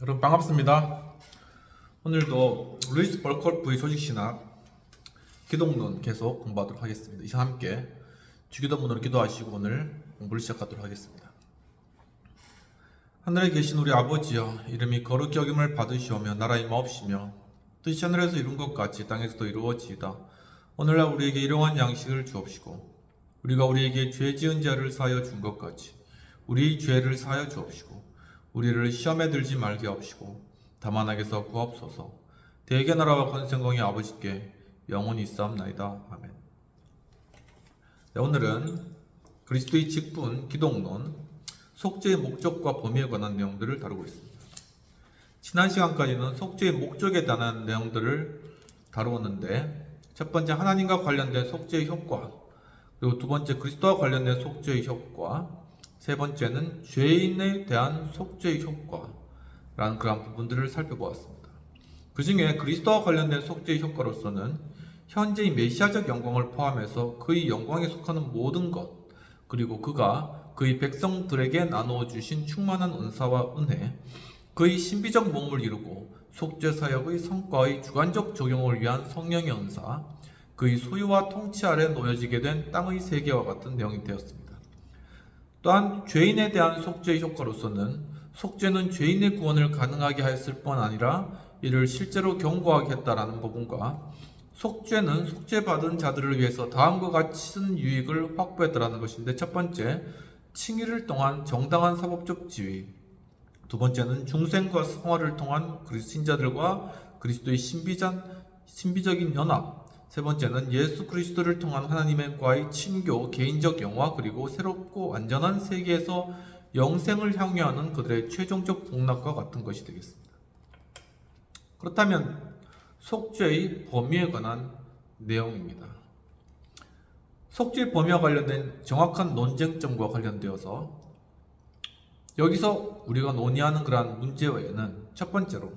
여러분 반갑습니다. 오늘도 루이스 벌커프의 조직신학 기독론 계속 공부하도록 하겠습니다. 이 시간 함께 주기도문으로 기도하시고 오늘 공부를 시작하도록 하겠습니다. 하늘에 계신 우리 아버지여, 이름이 거룩히 여김을 받으시오며 나라의 마옵시며 뜻이 하늘에서 이룬 것 같이 땅에서도 이루어지이다. 오늘날 우리에게 일용할 양식을 주옵시고 우리가 우리에게 죄 지은 자를 사하여 준 것 같이 우리의 죄를 사하여 주옵시고 우리를 시험에 들지 말게 하옵시고 다만 악에서 구하옵소서. 대개 나라와 권세공의 아버지께 영원히 있사옵나이다. 아멘. 네, 오늘은 그리스도의 직분 기독론 속죄의 목적과 범위에 관한 내용들을 다루고 있습니다. 지난 시간까지는 속죄의 목적에 관한 내용들을 다루었는데, 첫 번째 하나님과 관련된 속죄의 효과, 그리고 두 번째 그리스도와 관련된 속죄의 효과, 세 번째는 죄인에 대한 속죄의 효과라는 그런 부분들을 살펴보았습니다. 그 중에 그리스도와 관련된 속죄의 효과로서는 현재의 메시아적 영광을 포함해서 그의 영광에 속하는 모든 것, 그리고 그가 그의 백성들에게 나누어 주신 충만한 은사와 은혜, 그의 신비적 몸을 이루고 속죄 사역의 성과의 주관적 적용을 위한 성령의 은사, 그의 소유와 통치 아래 놓여지게 된 땅의 세계와 같은 내용이 되었습니다. 또한 죄인에 대한 속죄의 효과로서는 속죄는 죄인의 구원을 가능하게 하였을 뿐 아니라 이를 실제로 경고하게 했다라는 부분과, 속죄는 속죄받은 자들을 위해서 다음과 같은 유익을 확보했다라는 것인데, 첫 번째, 칭의를 통한 정당한 사법적 지위, 두 번째는 중생과 성화를 통한 그리스도인자들과 그리스도의 신비적인 연합, 세 번째는 예수 그리스도를 통한 하나님과의 친교, 개인적 영화, 그리고 새롭고 완전한 세계에서 영생을 향유하는 그들의 최종적 복락과 같은 것이 되겠습니다. 그렇다면 속죄의 범위에 관한 내용입니다. 속죄의 범위와 관련된 정확한 논쟁점과 관련되어서 여기서 우리가 논의하는 그러한 문제 외에는, 첫 번째로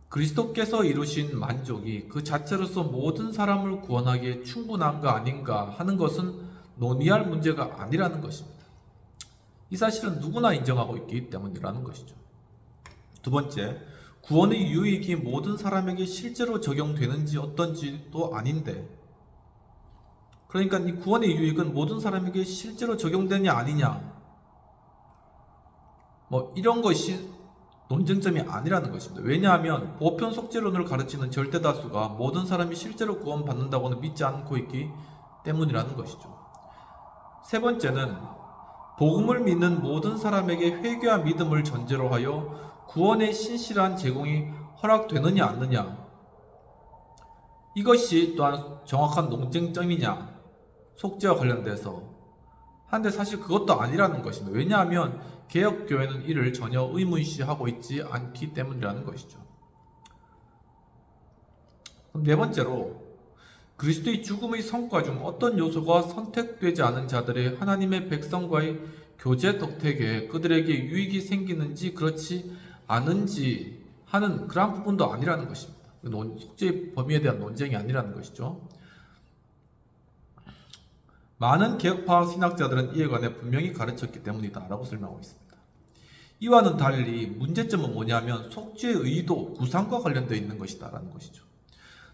그리스도께서 이루신 만족이 그 자체로서 모든 사람을 구원하기에 충분한가 아닌가 하는 것은 논의할 문제가 아니라는 것입니다. 이 사실은 누구나 인정하고 있기 때문이라는 것이죠. 두 번째, 구원의 유익이 모든 사람에게 실제로 적용되는지 어떤지도 아닌데, 그러니까 이 구원의 유익은 모든 사람에게 실제로 적용되냐 아니냐, 이런 것이 논쟁점이 아니라는 것입니다. 왜냐하면 보편 속죄론을 가르치는 절대 다수가 모든 사람이 실제로 구원받는다고는 믿지 않고 있기 때문이라는 것이죠. 세 번째는 복음을 믿는 모든 사람에게 회개와 믿음을 전제로 하여 구원의 신실한 제공이 허락되느냐 않느냐, 이것이 또한 정확한 논쟁점이냐, 속죄와 관련돼서. 한데 사실 그것도 아니라는 것입니다. 왜냐하면 개혁교회는 이를 전혀 의문시하고 있지 않기 때문이라는 것이죠. 그럼 네 번째로, 그리스도의 죽음의 성과 중 어떤 요소가 선택되지 않은 자들의 하나님의 백성과의 교제 덕택에 그들에게 유익이 생기는지 그렇지 않은지 하는 그러한 부분도 아니라는 것입니다. 속죄의 범위에 대한 논쟁이 아니라는 것이죠. 많은 개혁파 신학자들은 이에 관해 분명히 가르쳤기 때문이다 라고 설명하고 있습니다. 이와는 달리 문제점은 뭐냐면 속죄의 의도, 구상과 관련되어 있는 것이다 라는 것이죠.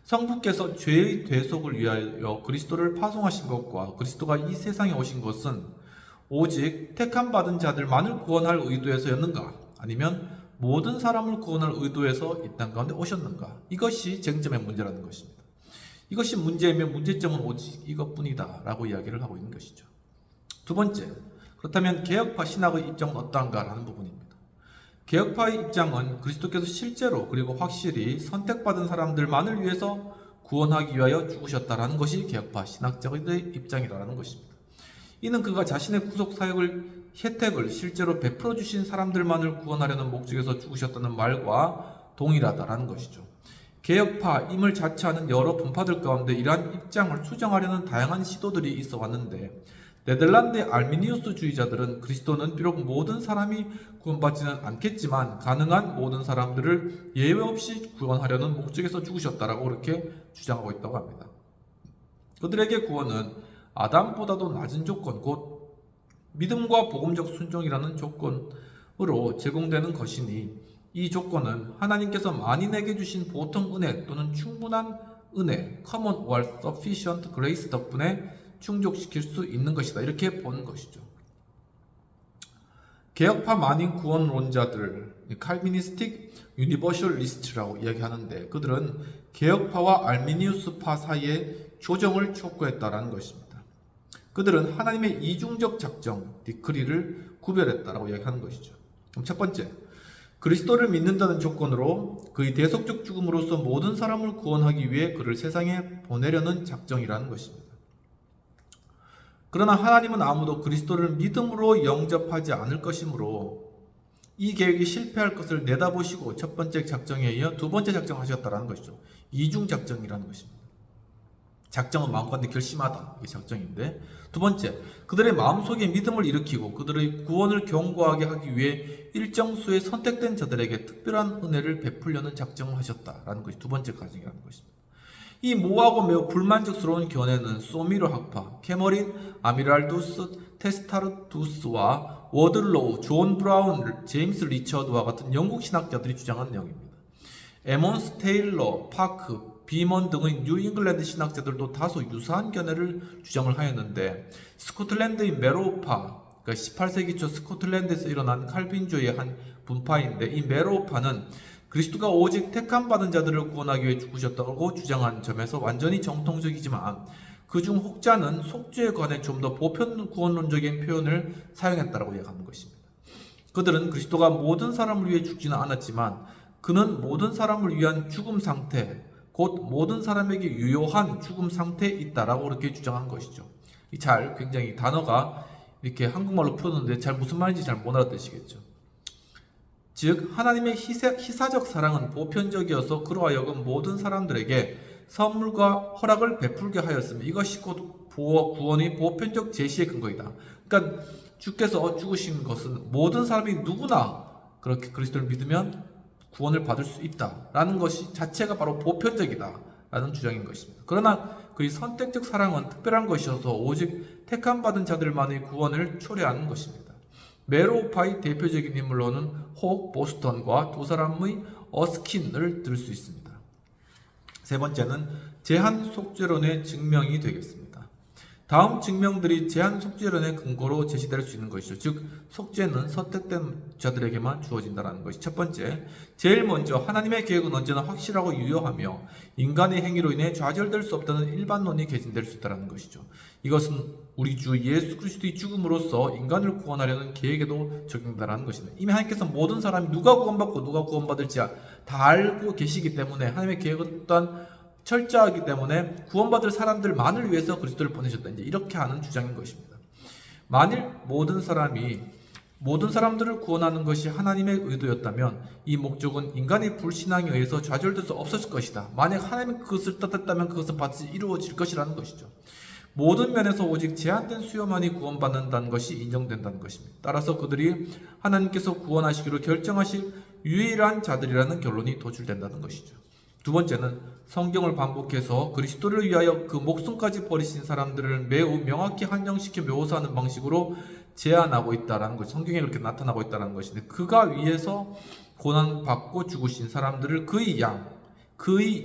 성부께서 죄의 대속을 위하여 그리스도를 파송하신 것과 그리스도가 이 세상에 오신 것은 오직 택함 받은 자들만을 구원할 의도에서였는가, 아니면 모든 사람을 구원할 의도에서 이 땅 가운데 오셨는가, 이것이 쟁점의 문제라는 것입니다. 이것이 문제이면 문제점은 오직 이것뿐이다 라고 이야기를 하고 있는 것이죠. 두 번째, 그렇다면 개혁파 신학의 입장은 어떠한가 라는 부분입니다. 개혁파의 입장은 그리스도께서 실제로 그리고 확실히 선택받은 사람들만을 위해서 구원하기 위하여 죽으셨다라는 것이 개혁파 신학자의 입장이라는 것입니다. 이는 그가 자신의 구속 사역을 혜택을 실제로 베풀어 주신 사람들만을 구원하려는 목적에서 죽으셨다는 말과 동일하다라는 것이죠. 개혁파임을 자처하는 여러 분파들 가운데 이러한 입장을 수정하려는 다양한 시도들이 있어 왔는데, 네덜란드의 알미니우스주의자들은 그리스도는 비록 모든 사람이 구원받지는 않겠지만 가능한 모든 사람들을 예외 없이 구원하려는 목적에서 죽으셨다라고 그렇게 주장하고 있다고 합니다. 그들에게 구원은 아담보다도 낮은 조건, 곧 믿음과 복음적 순종이라는 조건으로 제공되는 것이니 이 조건은 하나님께서 만인에게 주신 보통 은혜 또는 충분한 은혜, common or sufficient grace 덕분에 충족시킬 수 있는 것이다. 이렇게 보는 것이죠. 개혁파 만인 구원론자들, 칼비니스틱 유니버셜리스트라고 이야기하는데 그들은 개혁파와 알미니우스파 사이에 조정을 촉구했다라는 것입니다. 그들은 하나님의 이중적 작정, 디크리를 구별했다라고 이야기하는 것이죠. 그럼 첫 번째, 그리스도를 믿는다는 조건으로 그의 대속적 죽음으로써 모든 사람을 구원하기 위해 그를 세상에 보내려는 작정이라는 것입니다. 그러나 하나님은 아무도 그리스도를 믿음으로 영접하지 않을 것이므로 이 계획이 실패할 것을 내다보시고 첫 번째 작정에 이어 두 번째 작정하셨다는 것이죠. 이중 작정이라는 것입니다. 작정은 마음가운데 결심하다. 이게 작정인데 두 번째, 그들의 마음속에 믿음을 일으키고 그들의 구원을 견고하게 하기 위해 일정 수의 선택된 자들에게 특별한 은혜를 베풀려는 작정을 하셨다라는 것이 두 번째 과정이라는 것입니다. 이 모호하고 매우 불만족스러운 견해는 소미르 학파, 캐머린 아미랄두스 테스타르투스와 워들로우, 존 브라운, 제임스 리처드와 같은 영국 신학자들이 주장한 내용입니다. 에몬스 테일러, 파크, 비먼 등의 뉴잉글랜드 신학자들도 다소 유사한 견해를 주장을 하였는데 스코틀랜드의 메로우파, 그러니까 18세기 초 스코틀랜드에서 일어난 칼빈주의 한 분파인데 이 메로우파는 그리스도가 오직 택함받은 자들을 구원하기 위해 죽으셨다고 주장한 점에서 완전히 정통적이지만 그중 혹자는 속죄에 관해 좀 더 보편 구원론적인 표현을 사용했다고 이야기하는 것입니다. 그들은 그리스도가 모든 사람을 위해 죽지는 않았지만 그는 모든 사람을 위한 죽음 상태, 곧 모든 사람에게 유효한 죽음 상태에 있다라고 그렇게 주장한 것이죠. 굉장히 단어가 이렇게 한국말로 풀었는데 잘 무슨 말인지 잘 못 알아듣으시겠죠. 즉 하나님의 희사적 사랑은 보편적이어서 그로 하여금 모든 사람들에게 선물과 허락을 베풀게 하였으며 이것이 곧 구원의 보편적 제시의 근거이다. 그러니까 주께서 죽으신 것은 모든 사람이 누구나 그렇게 그리스도를 믿으면 구원을 받을 수 있다라는 것이 자체가 바로 보편적이다라는 주장인 것입니다. 그러나 그의 선택적 사랑은 특별한 것이어서 오직 택함받은 자들만의 구원을 초래하는 것입니다. 메로우파의 대표적인 인물로는 혹 보스턴과 두 사람의 어스킨을 들 수 있습니다. 세 번째는 제한 속죄론의 증명이 되겠습니다. 다음 증명들이 제한 속죄론의 근거로 제시될 수 있는 것이죠. 즉 속죄는 선택된 자들에게만 주어진다는 것이 첫 번째, 제일 먼저 하나님의 계획은 언제나 확실하고 유효하며 인간의 행위로 인해 좌절될 수 없다는 일반론이 개진될 수 있다는 것이죠. 이것은 우리 주 예수 그리스도의 죽음으로써 인간을 구원하려는 계획에도 적용된다는 것입니다. 이미 하나님께서 모든 사람이 누가 구원받고 누가 구원받을지 다 알고 계시기 때문에 하나님의 계획은 또한 철저하기 때문에 구원받을 사람들만을 위해서 그리스도를 보내셨다. 이제 이렇게 하는 주장인 것입니다. 만일 모든 사람들을 구원하는 것이 하나님의 의도였다면 이 목적은 인간의 불신앙에 의해서 좌절될 수 없었을 것이다. 만약 하나님이 그것을 뜻했다면 그것은 반드시 이루어질 것이라는 것이죠. 모든 면에서 오직 제한된 수요만이 구원받는다는 것이 인정된다는 것입니다. 따라서 그들이 하나님께서 구원하시기로 결정하실 유일한 자들이라는 결론이 도출된다는 것이죠. 두 번째는 성경을 반복해서 그리스도를 위하여 그 목숨까지 버리신 사람들을 매우 명확히 한정시켜 묘사하는 방식으로 제안하고 있다는 것, 성경에 그렇게 나타나고 있다는 것인데 그가 위해서 고난받고 죽으신 사람들을 그의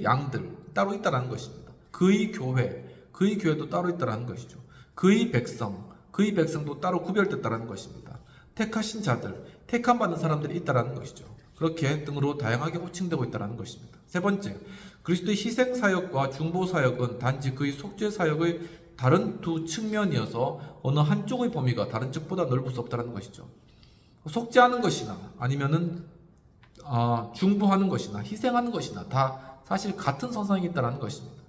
양들 따로 있다는 것입니다. 그의 교회도 따로 있다는 것이죠. 그의 백성도 따로 구별됐다는 것입니다. 택하신 자들, 택함받는 사람들이 있다는 것이죠. 그렇게 등으로 다양하게 호칭되고 있다는 것입니다. 세 번째, 그리스도의 희생 사역과 중보 사역은 단지 그의 속죄 사역의 다른 두 측면이어서 어느 한쪽의 범위가 다른 쪽보다 넓을 수 없다는 것이죠. 속죄하는 것이나 아니면은 중보하는 것이나 희생하는 것이나 다 사실 같은 선상에 있다는 것입니다.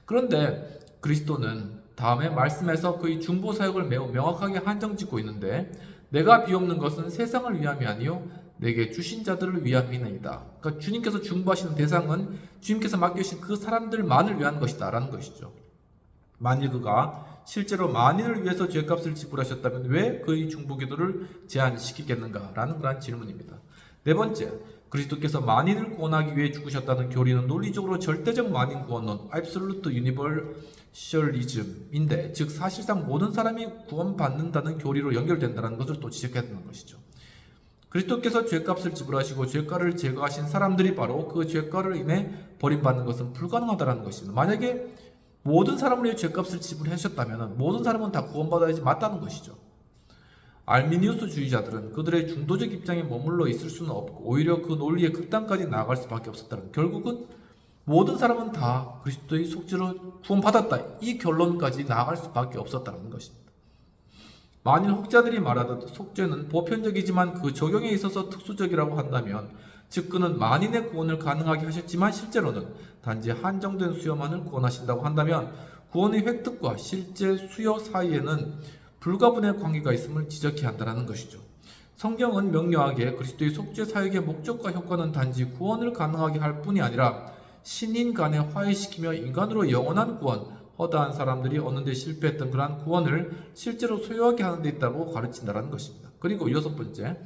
그런데 그리스도는 다음에 말씀에서 그의 중보 사역을 매우 명확하게 한정짓고 있는데 내가 비옵는 것은 세상을 위함이 아니요 내게 주신 자들을 위함이니이다. 그러니까 주님께서 중보하시는 대상은 주님께서 맡겨주신 그 사람들만을 위한 것이다 라는 것이죠. 만일 그가 실제로 만인을 위해서 죄값을 지불하셨다면 왜 그의 중보기도를 제한시키겠는가 라는 그런 질문입니다. 네 번째, 그리스도께서 만인을 구원하기 위해 죽으셨다는 교리는 논리적으로 절대적 만인 구원론 (absolute universalism인데) 즉 사실상 모든 사람이 구원받는다는 교리로 연결된다는 것을 또 지적해야 되는 것이죠. 그리스도께서 죄값을 지불하시고 죄가를 제거하신 사람들이 바로 그 죄가를 인해 버림받는 것은 불가능하다는 것입니다. 만약에 모든 사람을 위해 죄값을 지불하셨다면 모든 사람은 다 구원받아야지 맞다는 것이죠. 알미니우스주의자들은 그들의 중도적 입장에 머물러 있을 수는 없고 오히려 그 논리의 극단까지 나아갈 수밖에 없었다는, 결국은 모든 사람은 다 그리스도의 속죄로 구원받았다, 이 결론까지 나아갈 수밖에 없었다는 것입니다. 만일 혹자들이 말하듯 속죄는 보편적이지만 그 적용에 있어서 특수적이라고 한다면, 즉 그는 만인의 구원을 가능하게 하셨지만 실제로는 단지 한정된 수요만을 구원하신다고 한다면 구원의 획득과 실제 수요 사이에는 불가분의 관계가 있음을 지적해야 한다는 것이죠. 성경은 명료하게 그리스도의 속죄 사역의 목적과 효과는 단지 구원을 가능하게 할 뿐이 아니라 신인 간에 화해시키며 인간으로 영원한 구원, 허다한 사람들이 얻는 데 실패했던 그러한 구원을 실제로 소유하게 하는 데 있다고 가르친다는 것입니다. 그리고 6번째,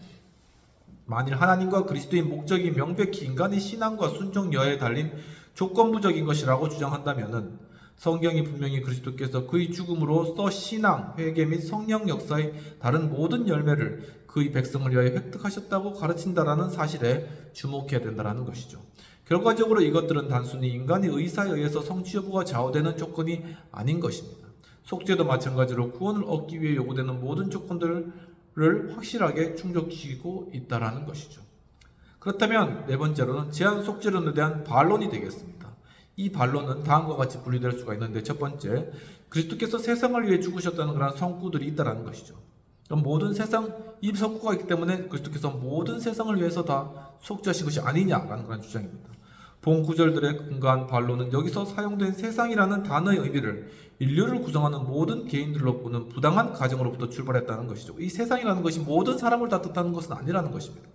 만일 하나님과 그리스도의 목적이 명백히 인간의 신앙과 순종 여하에 달린 조건부적인 것이라고 주장한다면 성경이 분명히 그리스도께서 그의 죽음으로써 신앙, 회개 및 성령 역사의 다른 모든 열매를 그의 백성을 위하여 획득하셨다고 가르친다라는 사실에 주목해야 된다는 것이죠. 결과적으로 이것들은 단순히 인간의 의사에 의해서 성취 여부가 좌우되는 조건이 아닌 것입니다. 속죄도 마찬가지로 구원을 얻기 위해 요구되는 모든 조건들을 확실하게 충족시키고 있다는 것이죠. 그렇다면 네 번째로는 제한 속죄론에 대한 반론이 되겠습니다. 이 반론은 다음과 같이 분리될 수가 있는데, 첫 번째, 그리스도께서 세상을 위해 죽으셨다는 그런 성구들이 있다는 것이죠. 그럼 모든 세상, 이 성구가 있기 때문에 그리스도께서 모든 세상을 위해서 다 속죄하신 것이 아니냐라는 그런 주장입니다. 본 구절들의 근거한 반론은 여기서 사용된 세상이라는 단어의 의미를 인류를 구성하는 모든 개인들로 보는 부당한 가정으로부터 출발했다는 것이죠. 이 세상이라는 것이 모든 사람을 다 뜻하는 것은 아니라는 것입니다.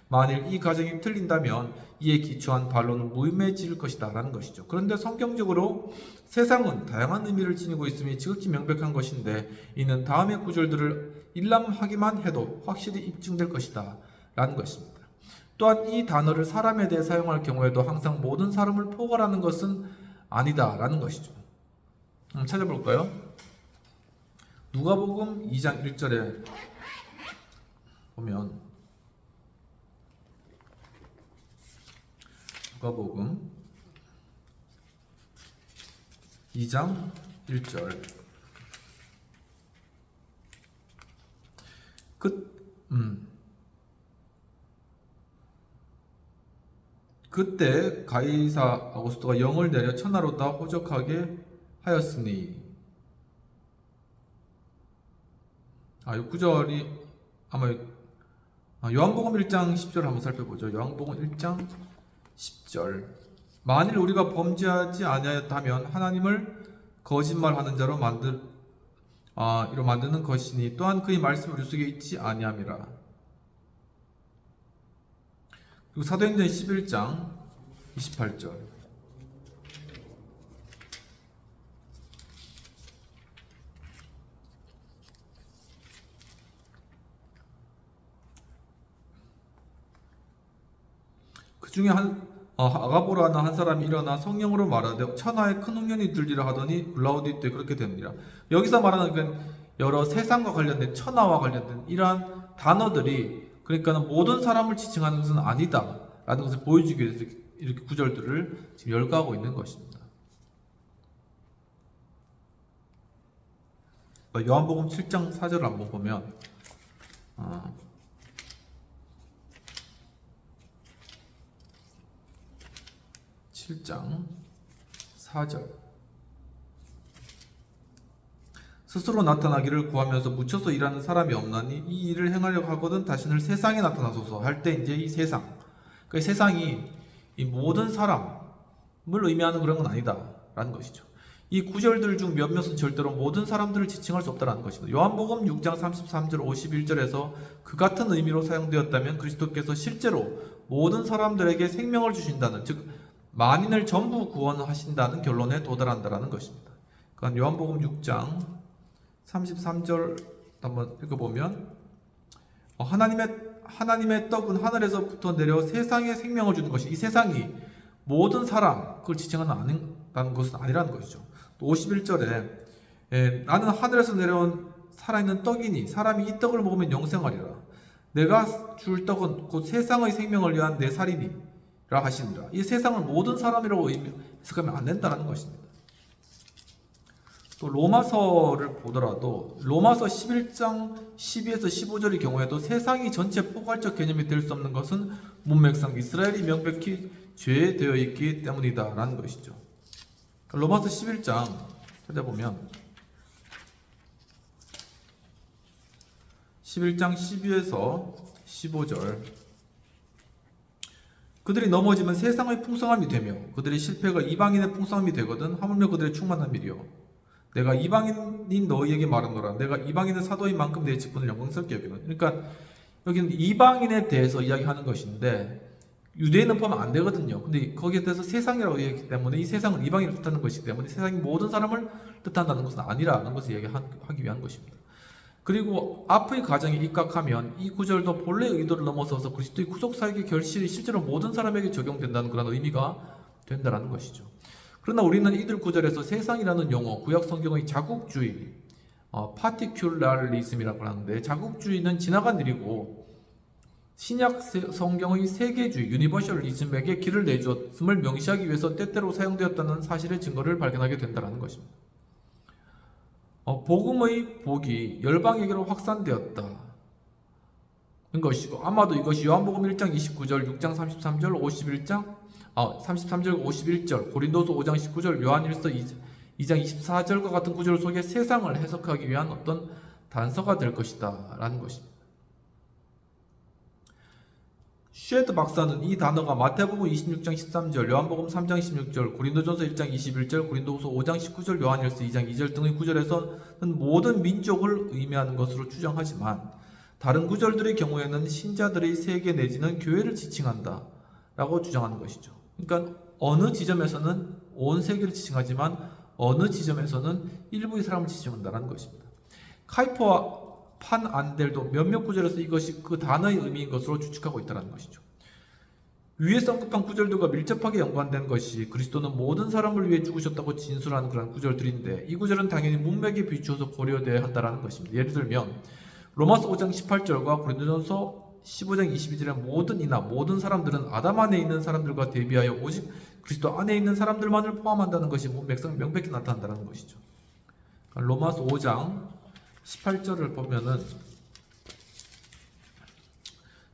만일 이 가정이 틀린다면 이에 기초한 반론은 무의미해질 것이다 라는 것이죠. 그런데 성경적으로 세상은 다양한 의미를 지니고 있음이 지극히 명백한 것인데, 이는 다음의 구절들을 일람하기만 해도 확실히 입증될 것이다 라는 것입니다. 또한 이 단어를 사람에 대해 사용할 경우에도 항상 모든 사람을 포괄하는 것은 아니다 라는 것이죠. 한번 찾아볼까요? 누가복음 2장 1절에 보면, 누가복음 2장 1절, 그때 가이사 아구스토가 영을 내려 천하로 다 호적하게 하였으니, 이 구절이 아마 요한복음 1장 10절 한번 살펴보죠. 요한복음 1장 10절, 만일 우리가 범죄하지 아니하였다면 하나님을 거짓말하는 자로 만드는 것이니 또한 그의 말씀이 우리 속에 있지 아니함이라. 그리고 사도행전 11장 28절, 그 중에 아가보라는 한 사람이 일어나 성령으로 말하되 천하에 큰 홍련이 들리라 하더니 글라우디 때 그렇게 됩니다. 여기서 말하는 그 여러 세상과 관련된, 천하와 관련된 이러한 단어들이, 그러니까 모든 사람을 지칭하는 것은 아니다 라는 것을 보여주기 위해서 이렇게 구절들을 지금 열거하고 있는 것입니다. 요한복음 7장 4절을 한번 보면, 7장 4절, 스스로 나타나기를 구하면서 묻혀서 일하는 사람이 없나니 이 일을 행하려고 하거든 다시는 세상에 나타나소서 할 때, 이제 이 세상, 그 세상이 이 모든 사람을 의미하는 그런 건 아니다 라는 것이죠. 이 구절들 중 몇몇은 절대로 모든 사람들을 지칭할 수 없다는 것입니다. 요한복음 6장 33절 51절에서 그 같은 의미로 사용되었다면 그리스도께서 실제로 모든 사람들에게 생명을 주신다는, 즉 만인을 전부 구원하신다는 결론에 도달한다는 것입니다. 그러니까 요한복음 6장 33절 한번 읽어보면, 하나님의 떡은 하늘에서부터 내려 세상에 생명을 주는 것이, 이 세상이 모든 사람 그걸 지칭하는 아니라는 것은 아니라는 것이죠. 또 51절에 나는 하늘에서 내려온 살아있는 떡이니 사람이 이 떡을 먹으면 영생하리라. 내가 줄 떡은 곧 세상의 생명을 위한 내 살이니라 하시니라. 이 세상을 모든 사람이라고 해석하면 안 된다는 것입니다. 또 로마서를 보더라도 로마서 11장 12에서 15절의 경우에도 세상이 전체 포괄적 개념이 될 수 없는 것은 문맥상 이스라엘이 명백히 죄되어 있기 때문이다 라는 것이죠. 로마서 11장 찾아보면 11장 12에서 15절 그들이 넘어지면 세상의 풍성함이 되며 그들의 실패가 이방인의 풍성함이 되거든 하물며 그들의 충만함이리요. 내가 이방인인 너희에게 말하노라. 내가 이방인의 사도인 만큼 내 직분을 영광스럽게 여기노라. 그러니까 여기는 이방인에 대해서 이야기하는 것인데 유대인은 포함 안 되거든요. 근데 거기에 대해서 세상이라고 얘기했기 때문에 이 세상은 이방인을 뜻하는 것이기 때문에 세상이 모든 사람을 뜻한다는 것은 아니라는 것을 얘기하기 위한 것입니다. 그리고 앞의 가정에 입각하면 이 구절도 본래의 의도를 넘어서서 그리스도의 구속사역의 결실이 실제로 모든 사람에게 적용된다는 그런 의미가 된다는 것이죠. 그러나 우리는 이들 구절에서 세상이라는 용어, 구약 성경의 자국주의, 파티큘라리즘이라고 하는데 자국주의는 지나간 일이고 신약 성경의 세계주의, 유니버셜리즘에게 길을 내주었음을 명시하기 위해서 때때로 사용되었다는 사실의 증거를 발견하게 된다는 것입니다. 복음의 복이 열방에게로 확산되었다. 인 것이고 아마도 이것이 요한복음 1장 29절, 6장 33절, 33절, 51절, 고린도서 5장 19절, 요한일서 2장 24절과 같은 구절 속에 세상을 해석하기 위한 어떤 단서가 될 것이다 라는 것입니다. 쉐드 박사는 이 단어가 마태복음 26장 13절, 요한복음 3장 16절, 고린도전서 1장 21절, 고린도후서 5장 19절, 요한일서 2장 2절 등의 구절에서는 모든 민족을 의미하는 것으로 추정하지만 다른 구절들의 경우에는 신자들의 세계 내지는 교회를 지칭한다 라고 주장하는 것이죠. 그러니까 어느 지점에서는 온 세계를 지칭하지만 어느 지점에서는 일부의 사람을 지칭한다는 것입니다. 카이퍼와 판 안델도 몇몇 구절에서 이것이 그 단어의 의미인 것으로 추측하고 있다는 것이죠. 위에서 언급한 구절들과 밀접하게 연관된 것이 그리스도는 모든 사람을 위해 죽으셨다고 진술하는 그런 구절들인데 이 구절은 당연히 문맥에 비추어서 고려되어야 한다는 것입니다. 예를 들면 로마서 5장 18절과 고린도전서 15장 22절의 모든 이나 모든 사람들은 아담 안에 있는 사람들과 대비하여 오직 그리스도 안에 있는 사람들만을 포함한다는 것이 문맥상 명백히 나타난다는 것이죠. 로마서 5장 18절을 보면은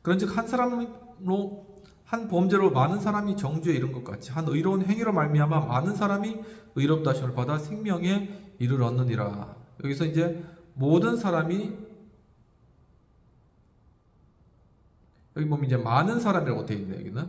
그런즉 한 사람으로 한 범죄로 많은 사람이 정죄에 이른 것 같이 한 의로운 행위로 말미암아 많은 사람이 의롭다 하심을 받아 생명에 이르렀느니라. 여기서 이제 모든 사람이 여기 보면 이제 많은 사람이라고 되어 있네 여기는.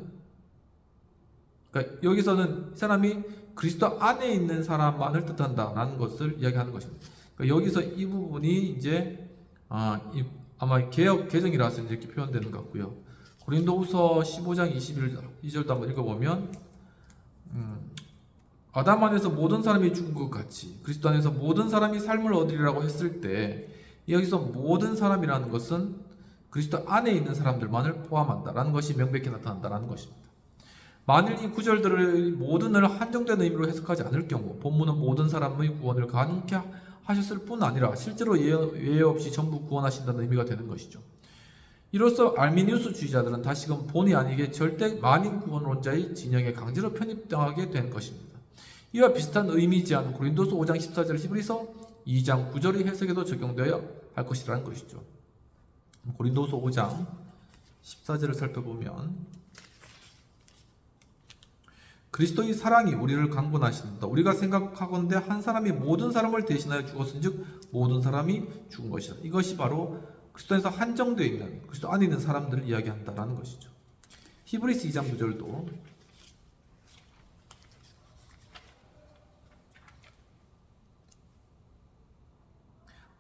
그러니까 여기서는 이 사람이 그리스도 안에 있는 사람만을 뜻한다라는 것을 이야기하는 것입니다. 그러니까 여기서 이 부분이 이제 아마 개역 개정이라서 이렇게 표현되는 것 같고요. 고린도후서 15장 22절도 한번 읽어보면 아담 안에서 모든 사람이 죽은 것 같이 그리스도 안에서 모든 사람이 삶을 얻으리라고 했을 때 여기서 모든 사람이라는 것은 그리스도 안에 있는 사람들만을 포함한다라는 것이 명백히 나타난다는 것입니다. 만일 이 구절들의 모든을 한정된 의미로 해석하지 않을 경우 본문은 모든 사람의 구원을 가능케 하셨을 뿐 아니라 실제로 예외 없이 전부 구원하신다는 의미가 되는 것이죠. 이로써 알미니우스주의자들은 다시금 본의 아니게 절대 만인 구원론자의 진영에 강제로 편입당하게 된 것입니다. 이와 비슷한 의미지한 고린도서 5장 14절 히브리서 2장 9절의 해석에도 적용되어야 할 것이라는 것이죠. 고린도서 5장 14절을 살펴보면 그리스도의 사랑이 우리를 강권하신다. 우리가 생각하건대 한 사람이 모든 사람을 대신하여 죽었은즉 모든 사람이 죽은 것이다. 이것이 바로 그리스도에서 한정되어 있는 그리스도 안에 있는 사람들을 이야기한다라는 것이죠. 히브리서 2장 9절도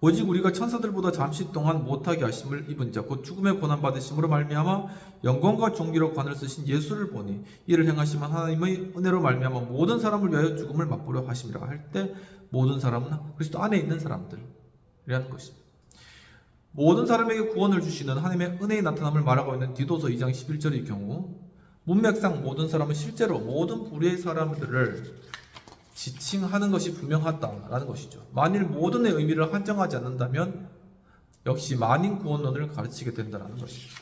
오직 우리가 천사들보다 잠시 동안 못하게 하심을 입은 자 곧 죽음의 고난 받으심으로 말미암아 영광과 존귀로 관을 쓰신 예수를 보니 이를 행하시면 하나님의 은혜로 말미암아 모든 사람을 위하여 죽음을 맛보려 하심이라 할 때 모든 사람은 그리스도 안에 있는 사람들이라는 것입니다. 모든 사람에게 구원을 주시는 하나님의 은혜의 나타남을 말하고 있는 디도서 2장 11절의 경우 문맥상 모든 사람은 실제로 모든 부류의 사람들을 지칭하는 것이 분명하다라는 것이죠. 만일 모든의 의미를 한정하지 않는다면 역시 만인 구원론을 가르치게 된다는 것입니다.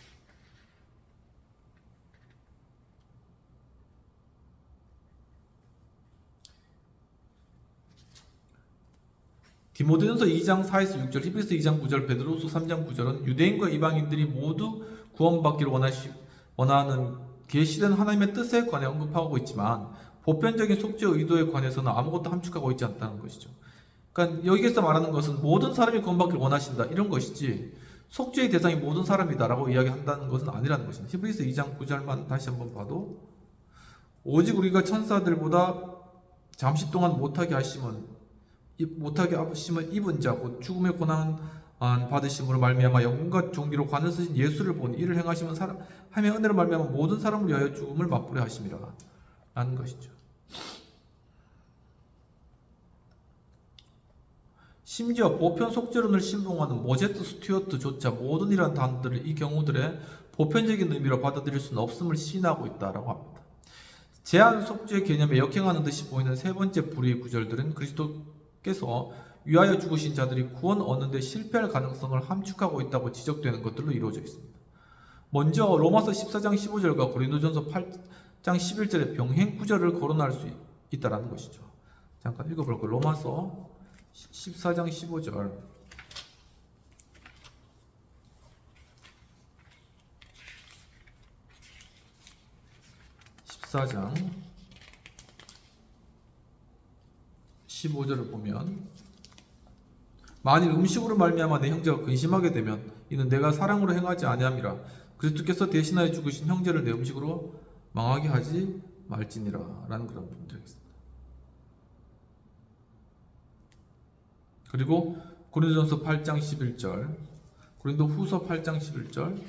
디모데전서 2장 4에서 6절, 히브리서 2장 9절, 베드로후서 3장 9절은 유대인과 이방인들이 모두 구원받기를 원하는 계시된 하나님의 뜻에 관해 언급하고 있지만 보편적인 속죄의 의도에 관해서는 아무것도 함축하고 있지 않다는 것이죠. 그러니까 여기에서 말하는 것은 모든 사람이 구원받기를 원하신다 이런 것이지 속죄의 대상이 모든 사람이다라고 이야기한다는 것은 아니라는 것입니다. 히브리서 2장 9절만 다시 한번 봐도 오직 우리가 천사들보다 잠시 동안 못하게 하심은 입은 자 곧 죽음의 고난 받으심으로 말미암아 영광과 존귀로 관을 쓰신 예수를 보니 이를 행하시면 하며 은혜로 말미암아 모든 사람을 위하여 죽음을 맛보려 하심이라 라는 것이죠. 심지어 보편 속죄론을 신봉하는 모제트 스튜어트조차 모든 이러한 단어들을 이 경우들의 보편적인 의미로 받아들일 수는 없음을 시인하고 있다라고 합니다. 제한 속죄 개념에 역행하는 듯이 보이는 세 번째 불의의 구절들은 그리스도께서 위하여 죽으신 자들이 구원 얻는 데 실패할 가능성을 함축하고 있다고 지적되는 것들로 이루어져 있습니다. 먼저 로마서 14장 15절과 고린도전서 8장 11절의 병행 구절을 거론할 수 있다라는 것이죠. 잠깐 읽어볼까요? 로마서 14장 15절 14장 15절을 보면 만일 음식으로 말미암아 내 형제가 근심하게 되면 이는 내가 사랑으로 행하지 아니함이라 그리스도께서 대신하여 죽으신 형제를 내 음식으로 망하게 하지 말지니라 라는 그런 부분들이겠습니다. 그리고 고린도전서 8장 11절 고린도후서 8장 11절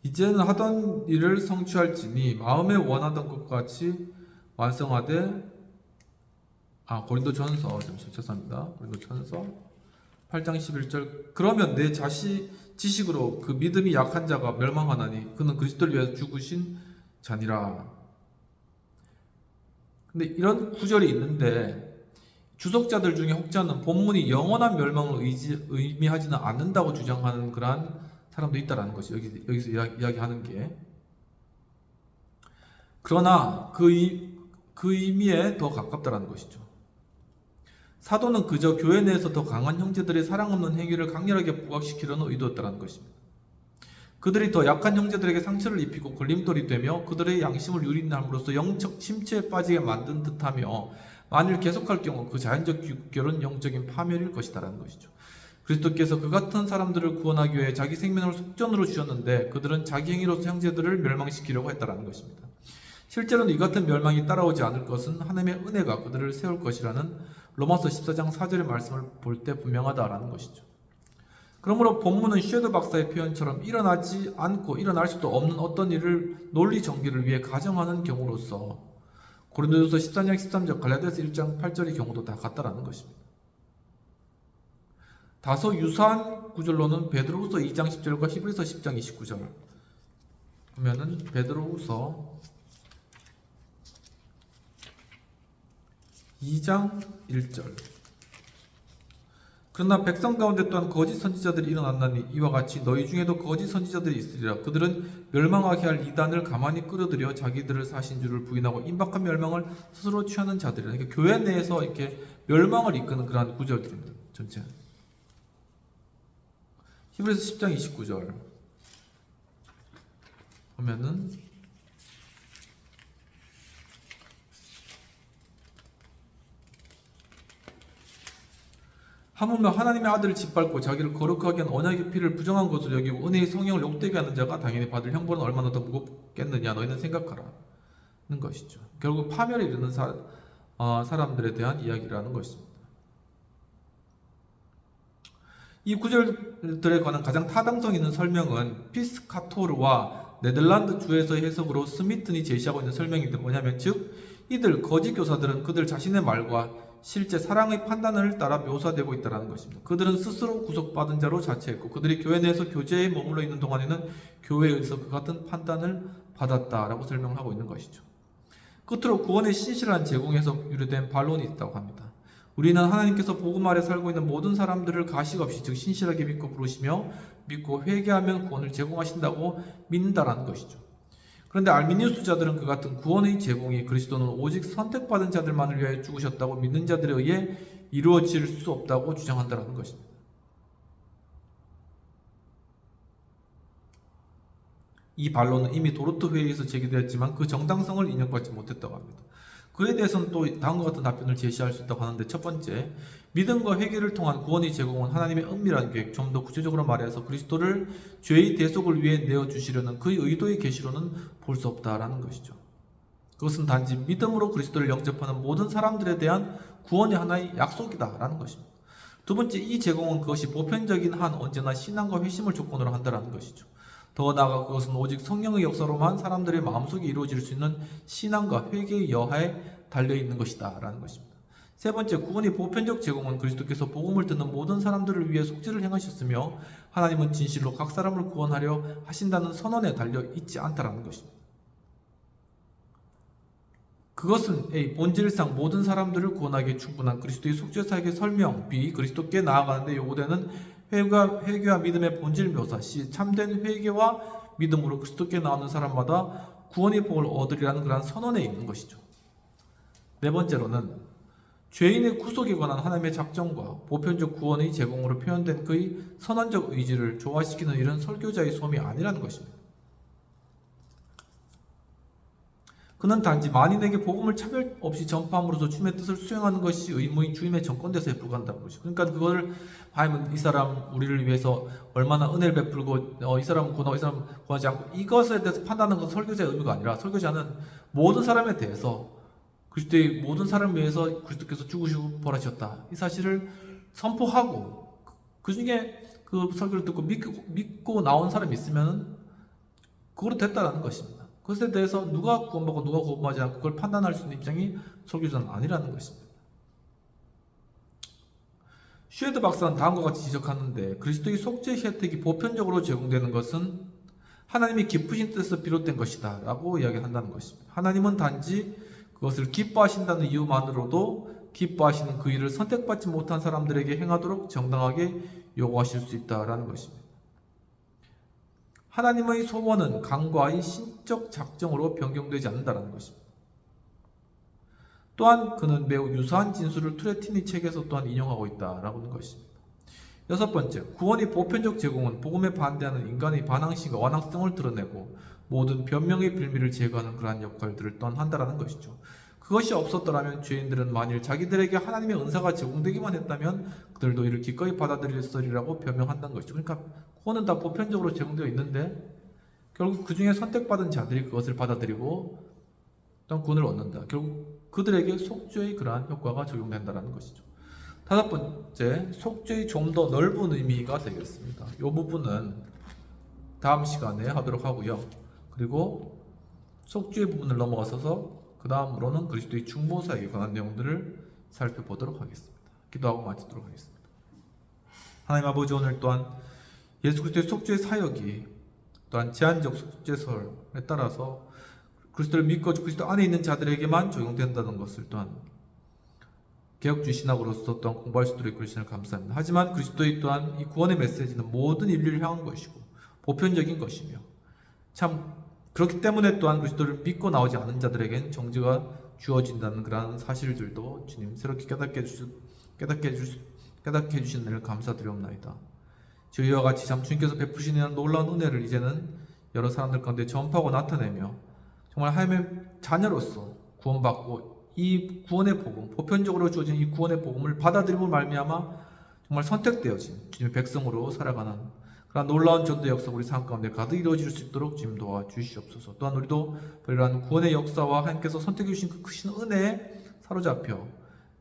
이제는 하던 일을 성취할지니 마음에 원하던 것 같이 완성하되 고린도전서 죄송합니다. 고린도전서 8장 11절 그러면 내 지식으로 그 믿음이 약한 자가 멸망하나니 그는 그리스도를 위하여 죽으신 자니라. 근데 이런 구절이 있는데 주석자들 중에 혹자는 본문이 영원한 멸망을 의미하지는 않는다고 주장하는 그러한 사람도 있다라는 것이 여기서 이야기하는 게 그러나 그 의미에 더 가깝다라는 것이죠. 사도는 그저 교회 내에서 더 강한 형제들의 사랑 없는 행위를 강렬하게 부각시키려는 의도였다는 것입니다. 그들이 더 약한 형제들에게 상처를 입히고 걸림돌이 되며 그들의 양심을 유린함으로써 영적 침체에 빠지게 만든 듯하며 만일 계속할 경우 그 자연적 귀결은 영적인 파멸일 것이다라는 것이죠. 그리스도께서 그 같은 사람들을 구원하기 위해 자기 생명을 속전으로 주셨는데 그들은 자기 행위로서 형제들을 멸망시키려고 했다라는 것입니다. 실제로는 이 같은 멸망이 따라오지 않을 것은 하나님의 은혜가 그들을 세울 것이라는 로마서 14장 4절의 말씀을 볼 때 분명하다라는 것이죠. 그러므로 본문은 쉐드 박사의 표현처럼 일어나지 않고 일어날 수도 없는 어떤 일을 논리 정기를 위해 가정하는 경우로서 고린도전서 14장 13절 갈라디아서 1장 8절의 경우도 다 같다라는 것입니다. 다소 유사한 구절로는 베드로후서 2장 10절과 히브리서 10장 29절 보면은 베드로후서 2장 1절 그러나 백성 가운데 또한 거짓 선지자들이 일어났나니 이와 같이 너희 중에도 거짓 선지자들이 있으리라. 그들은 멸망하게 할 이단을 가만히 끌어들여 자기들을 사신 줄을 부인하고 임박한 멸망을 스스로 취하는 자들이라. 그러니까 교회 내에서 이렇게 멸망을 이끄는 그러한 구절들입니다. 전체. 히브리서 10장 29절 보면은 하물며 하나님의 아들을 짓밟고 자기를 거룩하게 한 언약의 피를 부정한 것으로 여기고 은혜의 성령을 욕되게 하는 자가 당연히 받을 형벌은 얼마나 더 무겁겠느냐 너희는 생각하라는 것이죠. 결국 파멸에 이르는 사람들에 대한 이야기라는 것입니다. 이 구절들에 관한 가장 타당성 있는 설명은 피스카토르와 네덜란드 주에서의 해석으로 스미튼이 제시하고 있는 설명인데 뭐냐면 즉 이들 거짓 교사들은 그들 자신의 말과 실제 사랑의 판단을 따라 묘사되고 있다는 것입니다. 그들은 스스로 구속받은 자로 자처했고 그들이 교회 내에서 교제에 머물러 있는 동안에는 교회에서 그 같은 판단을 받았다라고 설명하고 있는 것이죠. 끝으로 구원의 신실한 제공에서 유래된 반론이 있다고 합니다. 우리는 하나님께서 복음 아래 살고 있는 모든 사람들을 가식 없이 즉 신실하게 믿고 부르시며 믿고 회개하면 구원을 제공하신다고 믿는다라는 것이죠. 그런데 알미니우스자들은 그 같은 구원의 제공이 그리스도는 오직 선택받은 자들만을 위하여 죽으셨다고 믿는 자들에 의해 이루어질 수 없다고 주장한다는 것입니다. 이 반론은 이미 도르트 회의에서 제기되었지만 그 정당성을 인정받지 못했다고 합니다. 그에 대해서는 또 다음과 같은 답변을 제시할 수 있다고 하는데, 첫 번째, 믿음과 회개를 통한 구원의 제공은 하나님의 은밀한 계획, 좀 더 구체적으로 말해서 그리스도를 죄의 대속을 위해 내어주시려는 그의 의도의 계시로는 볼 수 없다라는 것이죠. 그것은 단지 믿음으로 그리스도를 영접하는 모든 사람들에 대한 구원의 하나의 약속이다라는 것입니다. 두 번째, 이 제공은 그것이 보편적인 한 언제나 신앙과 회심을 조건으로 한다라는 것이죠. 더 나아가 그것은 오직 성령의 역사로만 사람들의 마음속에 이루어질 수 있는 신앙과 회개의 여하에 달려있는 것이다 라는 것입니다. 세 번째, 구원의 보편적 제공은 그리스도께서 복음을 듣는 모든 사람들을 위해 속죄를 행하셨으며 하나님은 진실로 각 사람을 구원하려 하신다는 선언에 달려있지 않다라는 것입니다. 그것은 A, 본질상 모든 사람들을 구원하기에 충분한 그리스도의 속죄 사역의 설명, B, 그리스도께 나아가는데 요구되는 회개와 믿음의 본질 묘사, C, 참된 회개와 믿음으로 그리스도께 나오는 사람마다 구원의 복을 얻으리라는 그러한 선언에 있는 것이죠. 네 번째로는 죄인의 구속에 관한 하나님의 작정과 보편적 구원의 제공으로 표현된 그의 선언적 의지를 조화시키는 일은 설교자의 소임이 아니라는 것입니다. 그는 단지 만인에게 복음을 차별 없이 전파함으로써 주님의 뜻을 수행하는 것이 의무인 주님의 정권대사에 불과한다는 것이죠. 그러니까 그걸 하면 이 사람 우리를 위해서 얼마나 은혜를 베풀고 이 사람은 구원하고 이 사람은 구원하지 않고 이것에 대해서 판단하는 것은 설교자의 의무가 아니라 설교자는 모든 사람에 대해서 그리스도의 모든 사람을 위해서 그리스도께서 죽으시고 벌하셨다 이 사실을 선포하고 그 중에 그 설교를 듣고 믿고 나온 사람이 있으면 그거로 됐다라는 것입니다. 그것에 대해서 누가 구원받고 누가 구원받지 않고 그걸 판단할 수 있는 입장이 설교자는 아니라는 것입니다. 슈에드 박사는 다음과 같이 지적하는데 그리스도의 속죄 혜택이 보편적으로 제공되는 것은 하나님이 기쁘신 뜻에서 비롯된 것이다 라고 이야기한다는 것입니다. 하나님은 단지 그것을 기뻐하신다는 이유만으로도 기뻐하시는 그 일을 선택받지 못한 사람들에게 행하도록 정당하게 요구하실 수 있다라는 것입니다. 하나님의 소원은 강과의 신적 작정으로 변경되지 않는다는 것입니다. 또한 그는 매우 유사한 진술을 투레티니 책에서 또한 인용하고 있다라고 하는 것입니다. 여섯 번째, 구원의 보편적 제공은 복음에 반대하는 인간의 반항심과 완악성을 드러내고 모든 변명의 빌미를 제거하는 그러한 역할들을 또한 한다라는 것이죠. 그것이 없었더라면 죄인들은 만일 자기들에게 하나님의 은사가 제공되기만 했다면 그들도 이를 기꺼이 받아들였으리라고 변명한다는 것이죠. 그러니까 구원은 다 보편적으로 제공되어 있는데 결국 그 중에 선택받은 자들이 그것을 받아들이고 또한 구원을 얻는다. 결국 그들에게 속죄의 그러한 효과가 적용된다는 것이죠. 다섯 번째, 속죄의 좀 더 넓은 의미가 되겠습니다. 이 부분은 다음 시간에 하도록 하고요. 그리고 속죄의 부분을 넘어가서 그 다음으로는 그리스도의 중보사역에 관한 내용들을 살펴보도록 하겠습니다. 기도하고 마치도록 하겠습니다. 하나님 아버지, 오늘 또한 예수 그리스도의 속죄의 사역이 또한 제한적 속죄설에 따라서 그리스도를 믿고 그리스도 안에 있는 자들에게만 적용된다는 것을 또한 개혁주의 신학으로서 또한 공부할 수 있도록 그리스도를 감사합니다. 하지만 그리스도의 또한 이 구원의 메시지는 모든 인류를 향한 것이고 보편적인 것이며 참 그렇기 때문에 또한 그리스도를 믿고 나오지 않은 자들에겐 정죄가 주어진다는 그러한 사실들도 주님 새롭게 깨닫게 해주신 은혜를 감사드리옵나이다. 저희와 같이 참 주님께서 베푸시는 놀라운 은혜를 이제는 여러 사람들 가운데 전파하고 나타내며 정말 하나님의 자녀로서 구원받고 이 구원의 복음, 보편적으로 주어진 이 구원의 복음을 받아들이고 말미암아 정말 선택되어진 주님의 백성으로 살아가는 그러한 놀라운 전도의 역사 우리 삶 가운데 가득 이루어질 수 있도록 주님 도와주시옵소서. 또한 우리도 이러한 구원의 역사와 하나님께서 선택해 주신 그 크신 은혜에 사로잡혀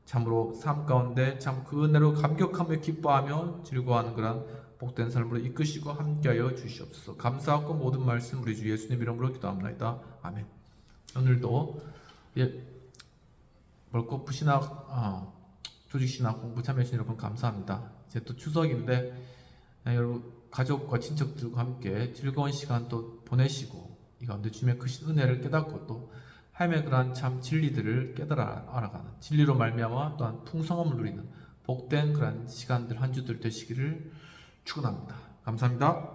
참으로 삶 가운데 참 그 은혜로 감격하며 기뻐하며 즐거워하는 그러한 복된 삶으로 이끄시고 함께하여 주시옵소서. 감사하고 모든 말씀 우리 주 예수님 이름으로 기도합니다. 아멘. 오늘도 멀고 푸시나 조직신학 공부 참여해주신 여러분 감사합니다. 이제 또 추석인데 여러분 가족과 친척들과 함께 즐거운 시간 또 보내시고 이 가운데 주님의 크신 은혜를 깨닫고 또 하나님의 그러한 참 진리들을 깨달아 알아가는 진리로 말미암아 또한 풍성함을 누리는 복된 그러한 시간들 한 주들 되시기를 축원합니다. 감사합니다.